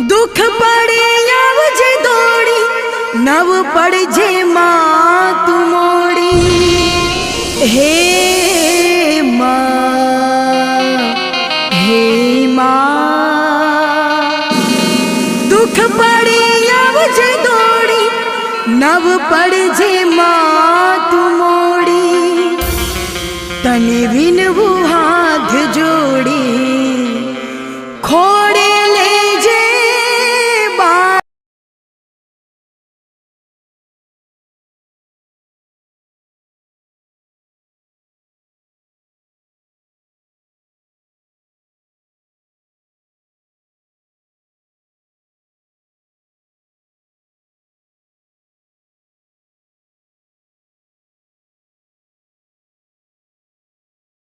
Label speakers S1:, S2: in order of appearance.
S1: दुख पड़े आवजे दौड़ी नव पड़ जे मां तू मोड़ी। हे मां दुख पड़े आवजे दौड़ी नव पड़ जे मां तू मोड़ी। तने विनवू हाथ जोड़ी खो